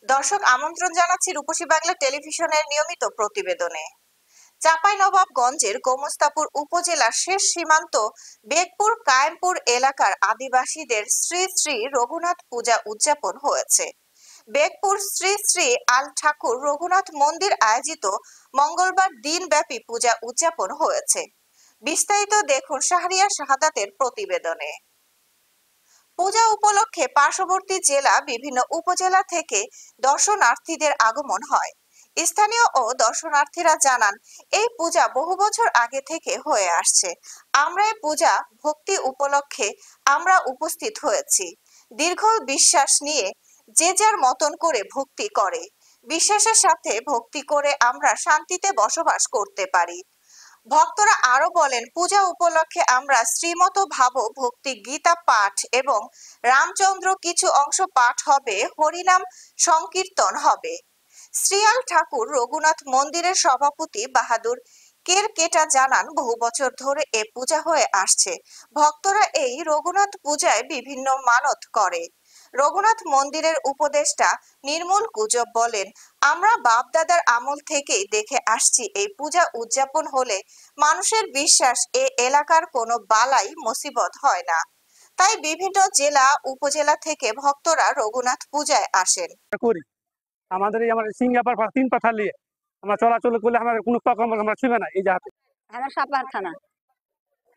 দর্শক আমন্ত্রণ জানাচ্ছি রূপসী বাংলা টেলিভিশনের নিয়মিত প্রতিবেদনে। চাঁপাইনবাবগঞ্জের গোমস্তাপুর উপজেলার শেষ সীমান্ত বেগপুর কায়েমপুর এলাকার আদিবাসীদের শ্রী শ্রী রঘুনাথ পূজা উদযাপন হয়েছে। বেগপুর শ্রী শ্রী আল ঠাকুর রঘুনাথ মন্দির আয়োজিত মঙ্গলবার দিনব্যাপী পূজা উদযাপন হয়েছে। বিস্তারিত দেখুন শাহরিয়ার শাহাদাতের প্রতিবেদনে। পূজা উপলক্ষে পার্শ্ববর্তী জেলা বিভিন্ন উপজেলা থেকে দর্শনার্থীদের আগমন হয়। স্থানীয় ও দর্শনার্থীরা জানান, এই পূজা বহু বছর আগে থেকে হয়ে আসছে। আমরা এই পূজা ভক্তি উপলক্ষে আমরা উপস্থিত হয়েছি। দীর্ঘ বিশ্বাস নিয়ে যে যার মতন করে ভক্তি করে, বিশ্বাসের সাথে ভক্তি করে আমরা শান্তিতে বসবাস করতে পারি। ভক্তরা আরো বলেন, পূজা উপলক্ষে আমরা শ্রীমত ভাব ভক্তি গীতা পাঠ এবং রামচন্দ্র কিছু অংশ পাঠ হবে, হরিনাম সংকীর্তন হবে। শ্রীয়াল ঠাকুর রঘুনাথ মন্দিরের সভাপতি বাহাদুর কেরকেটা জানান, বহু বছর ধরে এ পূজা হয়ে আসছে। ভক্তরা এই রঘুনাথ পূজায় বিভিন্ন মানত করে। রঘুনাথ মন্দিরের উপদেষ্টা নির্মল গুজব বলেন, আমরা বাপ দাদার আমল থেকেই দেখে আসছি, এই পূজা উদযাপন হলে মানুষের বিশ্বাস এ এলাকার কোনো বালাই মুসিবত হয় না। তাই বিভিন্ন জেলা উপজেলা থেকে ভক্তরা রঘুনাথ পূজায় আসেন। আমাদের সিঙ্গাপার 3 পাথা নিয়ে আমরা চলাচল করলে আমাদের কোনো প্রকল্প আমরা ছিল না। এই জায়গাতে আমরা সাপার থানা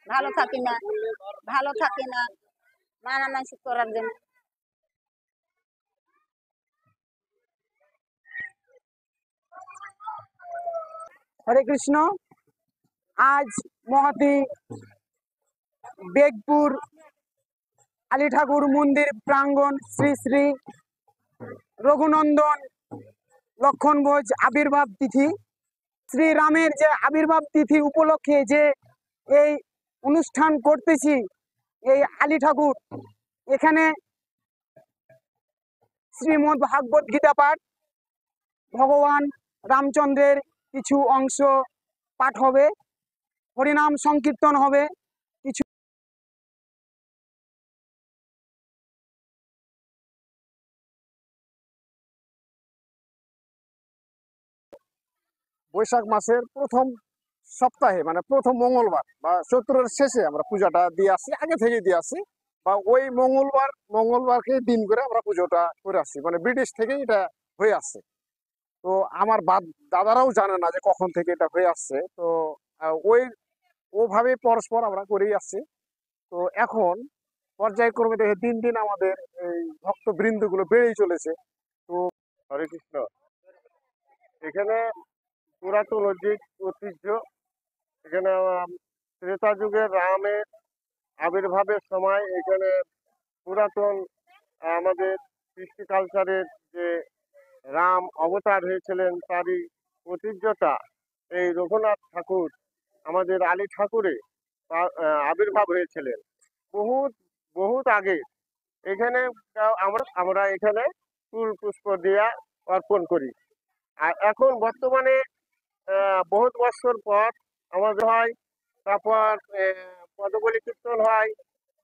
ভালো থাকি না মানামাসি করার জন্য। হরে কৃষ্ণ। আজ মহাতি বেগপুর আলী ঠাকুর মন্দির প্রাঙ্গণ শ্রী শ্রী রঘুনন্দন লক্ষণ ভোজ আবির্ভাব তিথি, শ্রীরামের যে আবির্ভাব তিথি উপলক্ষে যে এই অনুষ্ঠান করতেছি, এই আলী ঠাকুর এখানে শ্রীমদ্ ভাগবত গীতা পাঠ, ভগবান রামচন্দ্রের কিছু অংশ পাঠ হবে, হরিনাম সংকীর্তন হবে। কিছু বৈশাখ মাসের প্রথম সপ্তাহে মানে প্রথম মঙ্গলবার বা চৈত্রের শেষে আমরা পূজাটা দিয়ে আসি, আগে থেকে দিয়ে আসি, বা ওই মঙ্গলবারকে দিন করে আমরা পুজোটা করে আসছি। মানে ব্রিটিশ থেকেই এটা হয়ে আসছে। তো আমার দাদারাও জানে না যে কখন থেকে এটা হয়ে আসছে। তো ওভাবে পরস্পর আমরা করেই আসছি। তো এখন পর্যায়ক্রমে দেখে দিন দিন আমাদের এই ভক্ত বৃন্দগুলো বেড়েই চলেছে। তো হরে কৃষ্ণ। এখানে পুরাতন ঐতিহ্য। এখানে ত্রেতা যুগের রামের আবির্ভাবের সময় এখানে পুরাতন আমাদের কৃষ্টি কালচারের যে রাম অবতার হয়েছিলেন তারই ঐতিহ্যটা এই রঘুনাথ ঠাকুর আমাদের আলী ঠাকুরে আবির্ভাব হয়েছিলেন বহুত বহুত আগে। এখানে আমরা এখানে ফুল পুষ্প দিয়া অর্পণ করি। আর এখন বর্তমানে বহুত বছর পর আমাদের হয়, তারপর পদবলি কীর্তন হয়,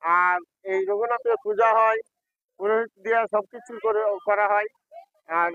আর এই রঘুনাথের পূজা হয়, পুরোহিত দিয়া সবকিছু করা হয়। আর